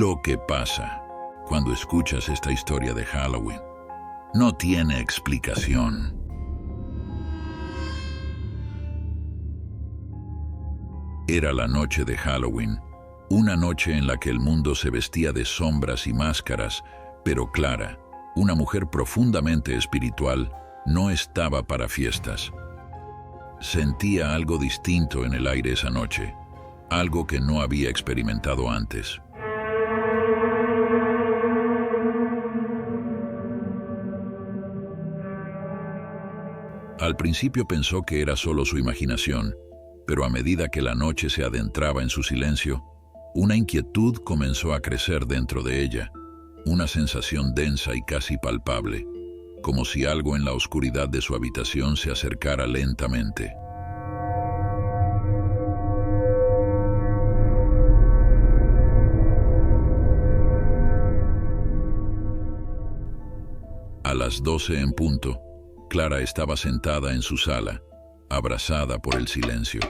Lo que pasa cuando escuchas esta historia de Halloween no tiene explicación. Era la noche de Halloween, una noche en la que el mundo se vestía de sombras y máscaras, pero Clara, una mujer profundamente espiritual, no estaba para fiestas. Sentía algo distinto en el aire esa noche, algo que no había experimentado antes. Al principio pensó que era solo su imaginación, pero a medida que la noche se adentraba en su silencio, una inquietud comenzó a crecer dentro de ella, una sensación densa y casi palpable, como si algo en la oscuridad de su habitación se acercara lentamente. A las 12 en punto, Clara estaba sentada en su sala, abrazada por el silencio.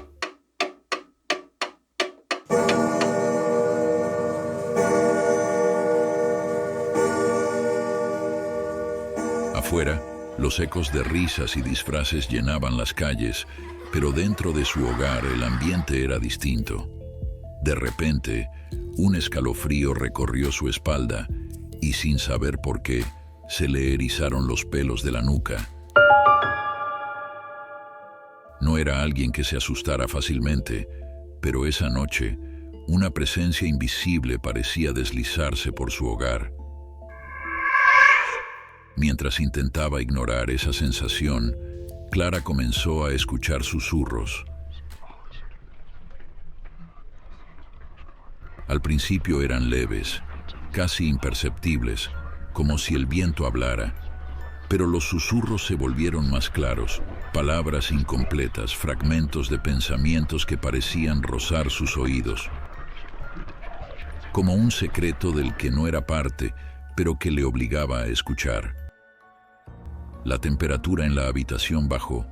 Afuera, los ecos de risas y disfraces llenaban las calles, pero dentro de su hogar el ambiente era distinto. De repente, un escalofrío recorrió su espalda y, sin saber por qué, se le erizaron los pelos de la nuca. No era alguien que se asustara fácilmente, pero esa noche, una presencia invisible parecía deslizarse por su hogar. Mientras intentaba ignorar esa sensación, Clara comenzó a escuchar susurros. Al principio eran leves, casi imperceptibles, como si el viento hablara, pero los susurros se volvieron más claros, palabras incompletas, fragmentos de pensamientos que parecían rozar sus oídos, como un secreto del que no era parte, pero que le obligaba a escuchar. La temperatura en la habitación bajó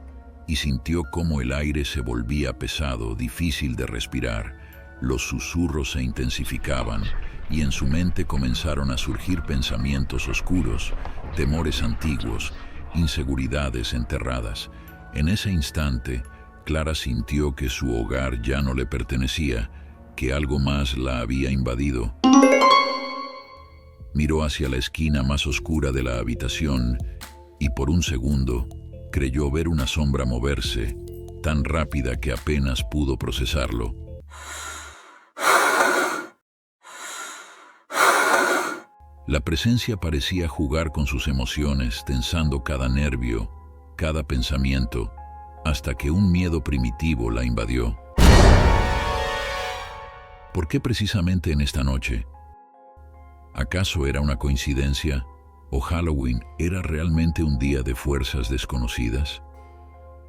y sintió cómo el aire se volvía pesado, difícil de respirar. Los susurros se intensificaban y en su mente comenzaron a surgir pensamientos oscuros, temores antiguos, inseguridades enterradas. En ese instante, Clara sintió que su hogar ya no le pertenecía, que algo más la había invadido. Miró hacia la esquina más oscura de la habitación y por un segundo creyó ver una sombra moverse, tan rápida que apenas pudo procesarlo. La presencia parecía jugar con sus emociones, tensando cada nervio, cada pensamiento, hasta que un miedo primitivo la invadió. ¿Por qué precisamente en esta noche? ¿Acaso era una coincidencia? ¿O Halloween era realmente un día de fuerzas desconocidas?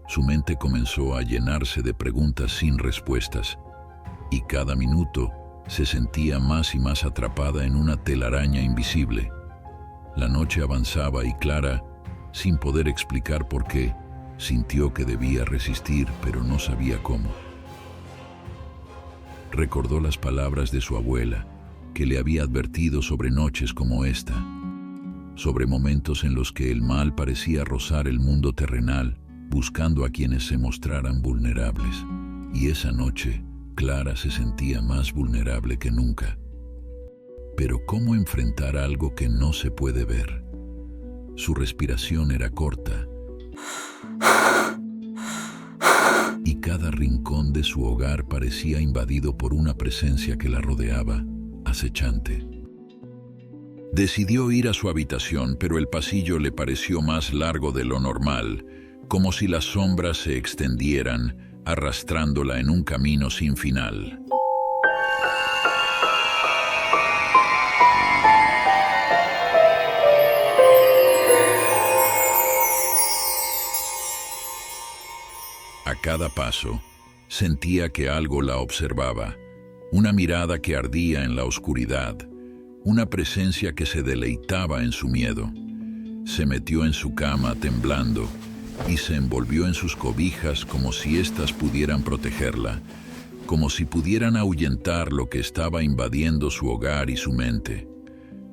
Su mente comenzó a llenarse de preguntas sin respuestas, y cada minuto se sentía más y más atrapada en una telaraña invisible. La noche avanzaba y Clara, sin poder explicar por qué, sintió que debía resistir, pero no sabía cómo. Recordó las palabras de su abuela, que le había advertido sobre noches como esta, sobre momentos en los que el mal parecía rozar el mundo terrenal, buscando a quienes se mostraran vulnerables. Y esa noche, Clara se sentía más vulnerable que nunca. Pero ¿cómo enfrentar algo que no se puede ver? Su respiración era corta, y cada rincón de su hogar parecía invadido por una presencia que la rodeaba, acechante. Decidió ir a su habitación, pero el pasillo le pareció más largo de lo normal, como si las sombras se extendieran, arrastrándola en un camino sin final. A cada paso, sentía que algo la observaba, una mirada que ardía en la oscuridad, una presencia que se deleitaba en su miedo. Se metió en su cama temblando y se envolvió en sus cobijas como si éstas pudieran protegerla, como si pudieran ahuyentar lo que estaba invadiendo su hogar y su mente.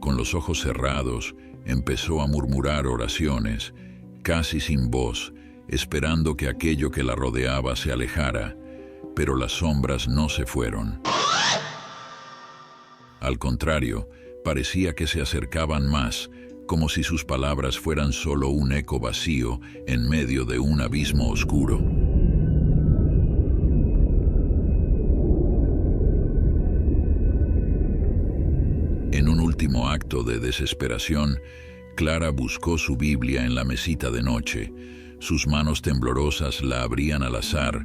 Con los ojos cerrados, empezó a murmurar oraciones, casi sin voz, esperando que aquello que la rodeaba se alejara, pero las sombras no se fueron. Al contrario, parecía que se acercaban más, como si sus palabras fueran solo un eco vacío en medio de un abismo oscuro. En un último acto de desesperación, Clara buscó su Biblia en la mesita de noche. Sus manos temblorosas la abrían al azar,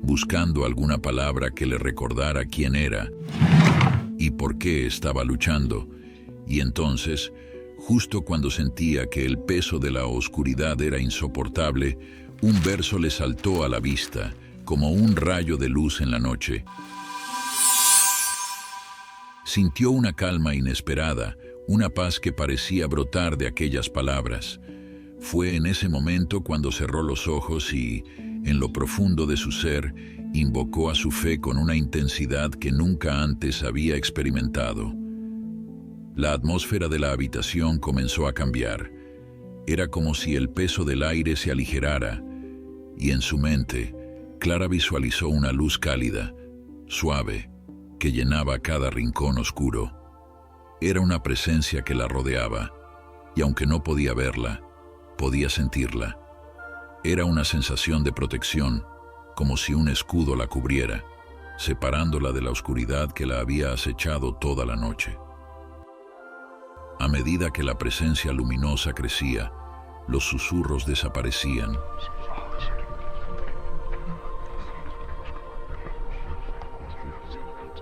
buscando alguna palabra que le recordara quién era y por qué estaba luchando. Y entonces, justo cuando sentía que el peso de la oscuridad era insoportable, un verso le saltó a la vista, como un rayo de luz en la noche. Sintió una calma inesperada, una paz que parecía brotar de aquellas palabras. Fue en ese momento cuando cerró los ojos y, en lo profundo de su ser, invocó a su fe con una intensidad que nunca antes había experimentado. La atmósfera de la habitación comenzó a cambiar. Era como si el peso del aire se aligerara, y en su mente, Clara visualizó una luz cálida, suave, que llenaba cada rincón oscuro. Era una presencia que la rodeaba, y aunque no podía verla, podía sentirla. Era una sensación de protección, como si un escudo la cubriera, separándola de la oscuridad que la había acechado toda la noche. A medida que la presencia luminosa crecía, los susurros desaparecían.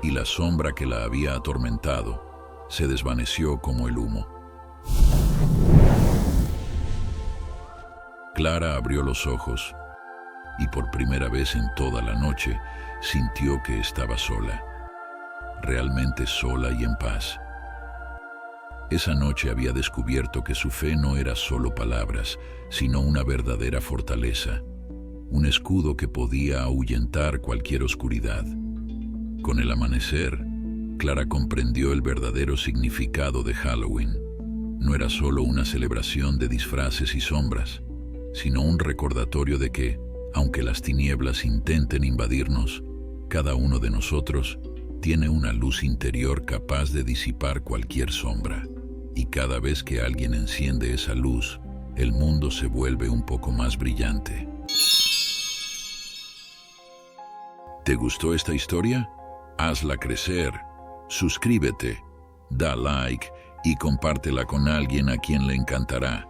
Y la sombra que la había atormentado se desvaneció como el humo. Clara abrió los ojos y por primera vez en toda la noche sintió que estaba sola, realmente sola y en paz. Esa noche había descubierto que su fe no era solo palabras, sino una verdadera fortaleza, un escudo que podía ahuyentar cualquier oscuridad. Con el amanecer, Clara comprendió el verdadero significado de Halloween. No era solo una celebración de disfraces y sombras, sino un recordatorio de que, aunque las tinieblas intenten invadirnos, cada uno de nosotros tiene una luz interior capaz de disipar cualquier sombra. Y cada vez que alguien enciende esa luz, el mundo se vuelve un poco más brillante. ¿Te gustó esta historia? Hazla crecer. Suscríbete, da like y compártela con alguien a quien le encantará.